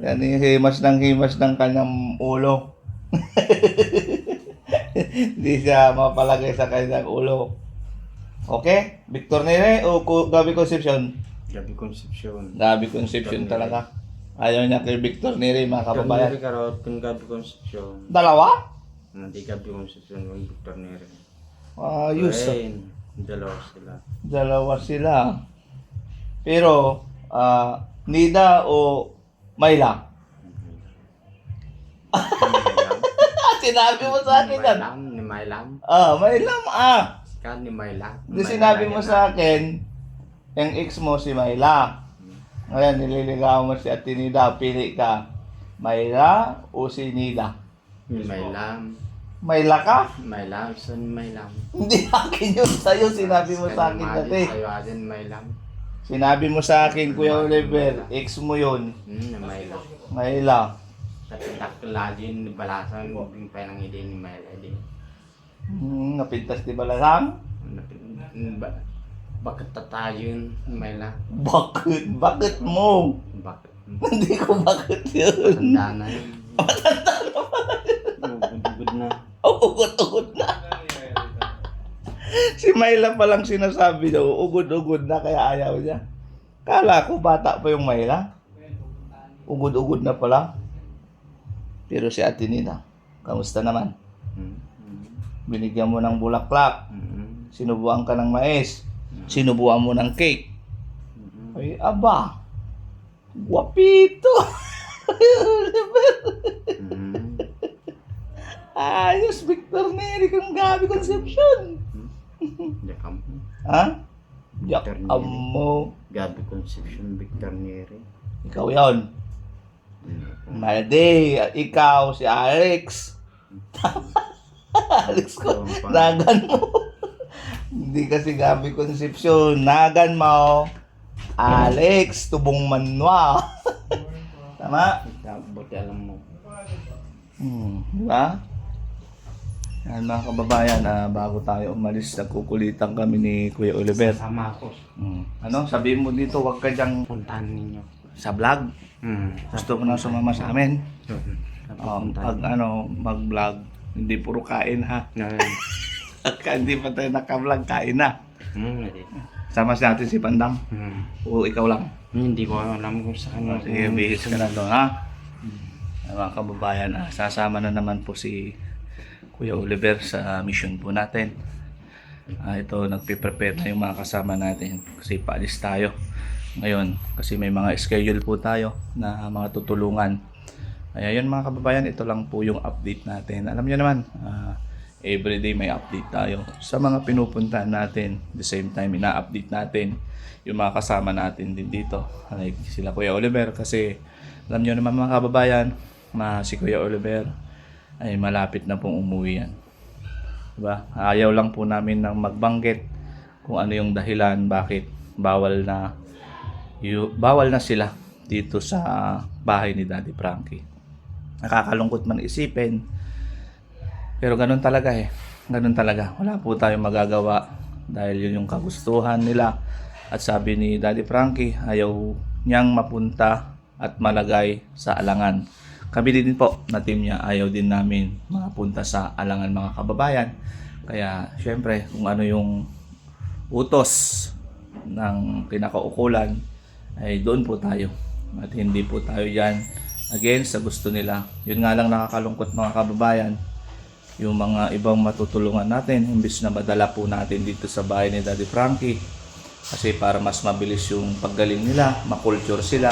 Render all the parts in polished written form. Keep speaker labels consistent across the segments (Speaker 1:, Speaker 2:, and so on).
Speaker 1: Yan yung himas ng kanyang ulo. Hindi siya mapalagay sa kanyang ulo. Okay? Victor Nere o Gabi Concepcion?
Speaker 2: Gabi Concepcion.
Speaker 1: Gabi Concepcion talaga. Ayaw niya kay Victor Nere, mga kababayan.
Speaker 2: Victor Neri karot kung Gabi Concepcion.
Speaker 1: Dalawa?
Speaker 2: Hindi Gabi Concepcion kung Victor Neri.
Speaker 1: Ayos.
Speaker 2: Ayun, dalawa sila.
Speaker 1: Dalawa sila. Pero, Nida o Mayla? Sinabi mo sa akin yan.
Speaker 2: Ni Mailam.
Speaker 1: Mayla.
Speaker 2: Kan ni Mailam.
Speaker 1: Di sinabi mo sa akin, yung ex mo si Mayla. Ngayon, nililigaw mo si Ate Nida. Pili ka. Mayla o si Nida?
Speaker 2: Ni Mailam.
Speaker 1: Mayla ka?
Speaker 2: Mailam, son Mailam.
Speaker 1: Hindi akin yun. Sa'yo, sinabi mo sa akin dati.
Speaker 2: Sa'yo atin Mailam.
Speaker 1: Sinabi mo sa akin, Kuya Oliver, ex mo yun.
Speaker 2: Ni Mailam.
Speaker 1: Mayla.
Speaker 2: Tatak lagi ni balasan yung penang ide ni Mailam din.
Speaker 1: Napintas di balasang?
Speaker 2: Bakit tatayon ni Mailam?
Speaker 1: Bakit? Bakit mo?
Speaker 2: Bakit?
Speaker 1: Hindi ko bakit yun.
Speaker 2: Tanda na yun. Ugod na.
Speaker 1: Ugod-ugod na. Si Mayla pa lang sinasabi daw, ugod-ugod na kaya ayaw niya. Kala ko bata pa yung Mayla. Ugod-ugod na pala. Pero si Ate Nina, kamusta naman? Binigyan mo ng bulaklak. Sinubuan ka ng mais. Sinubuan mo ng cake. Ay, aba. Guwapito. Ayos, Victor Neri kung Gabi Concepcion.
Speaker 2: Jakam.
Speaker 1: Ha?
Speaker 2: Victor
Speaker 1: Yakam
Speaker 2: Neri.
Speaker 1: mo.
Speaker 2: Gabi Concepcion, Victor Neri.
Speaker 1: Ikaw yon. Malde, ikaw, si Alex. Alex ko, nagan mo. Hindi kasi Gabi Concepcion, nagan mo. Alex, tubong manwa. Tama?
Speaker 2: Buti alam mo.
Speaker 1: Di ba? Yan mga kababayan, bago tayo umalis, nagkukulitan kami ni Kuya Oliver.
Speaker 2: Sama ako.
Speaker 1: Ano, sabihin mo dito, wag ka diyang
Speaker 2: Puntahan ninyo.
Speaker 1: sa vlog. Gusto mo na sumama sa amin. Pag mag-vlog, hindi puro kain ha. Hindi pa tayo naka-vlog, kain na. Sama si natin si Pandam. O ikaw lang.
Speaker 2: Hindi ko alam kung saan.
Speaker 1: Sige, bihis ka na doon ha. Mga kababayan, sasama na naman po si Kuya Oliver sa mission po natin. Ito, nagpe-prepare na yung mga kasama natin kasi paalis tayo ngayon kasi may mga schedule po tayo na mga tutulungan. Kaya yun mga kababayan, ito lang po yung update natin. Alam niyo naman, everyday may update tayo sa mga pinupuntahan natin. The same time, ina-update natin yung mga kasama natin din dito. Like sila Kuya Oliver kasi alam niyo naman mga kababayan, si Kuya Oliver ay malapit na pong umuwi yan. Diba? Ayaw lang po namin ng magbanggit kung ano yung dahilan bakit bawal na sila dito sa bahay ni Daddy Frankie. Nakakalungkot man isipin, pero ganun talaga ganun talaga. Wala po tayong magagawa dahil yun yung kagustuhan nila. At sabi ni Daddy Frankie, ayaw niyang mapunta at malagay sa alangan. Kami din po na team niya, ayaw din namin mapunta sa alangan mga kababayan. Kaya syempre kung ano yung utos ng kinakaukulan ay doon po tayo. At hindi po tayo yan against sa gusto nila. Yun nga lang nakakalungkot mga kababayan, yung mga ibang matutulungan natin, imbis na madala po natin dito sa bahay ni Daddy Frankie. Kasi para mas mabilis yung paggaling nila, makulture sila,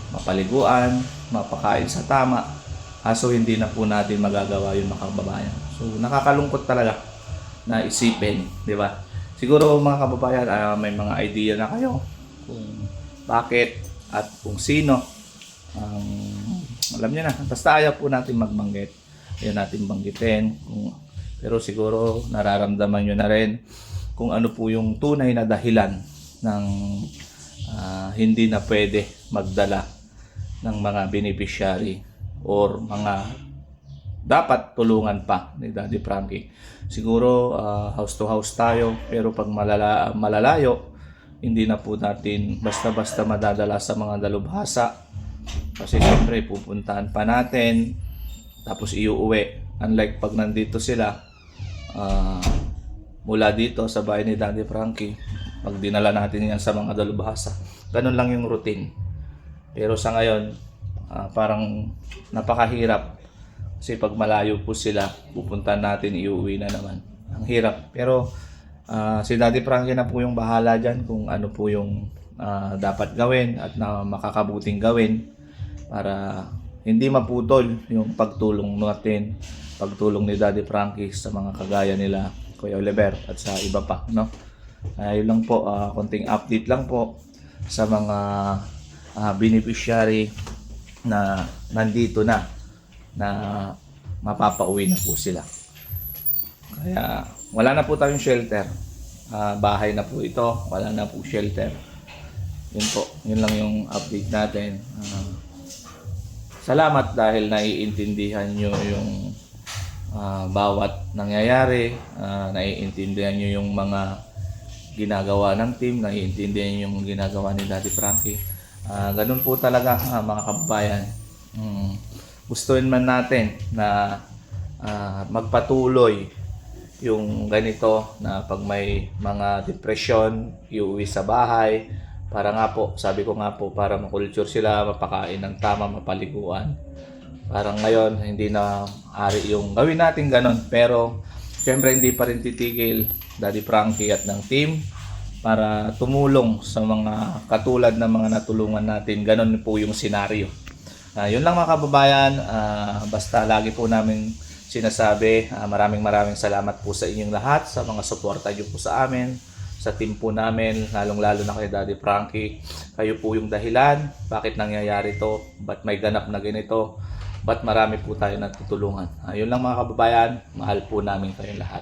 Speaker 1: mapaliguan, mapakain sa tama. Kaso hindi na po natin magagawa yung mga kababayan. So nakakalungkot talaga na isipin, di ba? Siguro mga kababayan, may mga idea na kayo kung bakit at kung sino. Alam niyo na, basta ayaw po natin magbanggit. Ayaw natin banggitin. Pero siguro nararamdaman nyo na rin kung ano po yung tunay na dahilan ng hindi na pwede magdala ng mga beneficiary or mga dapat tulungan pa ni Daddy Frankie. Siguro house to house tayo, pero pag malalayo, hindi na po natin basta-basta madadala sa mga dalubhasa Kasi siyempre pupuntahan pa natin tapos iuuwi. Unlike pag nandito sila mula dito sa bahay ni Daddy Frankie, pag dinala natin yan sa mga dalubhasa, ganun lang yung routine. Pero sa ngayon parang napakahirap kasi pag malayo po sila, pupuntahan natin, iuwi na naman. Ang hirap. Pero si Daddy Frankie na po yung bahala dyan kung ano po yung dapat gawin at na makakabuting gawin para hindi maputol yung pagtulong natin, pagtulong ni Daddy Frankie sa mga kagaya nila Kuya Oliver at sa iba pa, no? Yun lang po, konting update lang po sa mga beneficiary na nandito na mapapauwi na po sila. Kaya wala na po tayong shelter. Bahay na po ito, wala na po shelter. Yun po, yun lang yung update natin. Salamat dahil naiintindihan nyo yung bawat nangyayari, naiintindihan nyo yung mga ginagawa ng team, naiintindihan nyo yung ginagawa ni Daddy Frankie. Ganun po talaga mga kababayan. Gustuin man natin na magpatuloy yung ganito na pag may mga depression, iuwi sa bahay para nga po, sabi ko nga po, para makulture sila, mapakain ng tama, mapaliguan. Parang ngayon, hindi na ari yung gawin natin ganon. Pero, syempre hindi pa rin titigil Daddy Frankie at ng team para tumulong sa mga katulad ng mga natulungan natin. Ganon po yung senaryo. Yun lang mga kababayan. Basta lagi po namin sinasabi, maraming salamat po sa inyong lahat, sa mga suporta nyo po sa amin, sa team po namin, lalong-lalo na kay Daddy Frankie. Kayo po yung dahilan, bakit nangyayari to, ba't may ganap na ganito, ba't marami po tayo natutulungan. Yun lang mga kababayan, mahal po namin kayong lahat.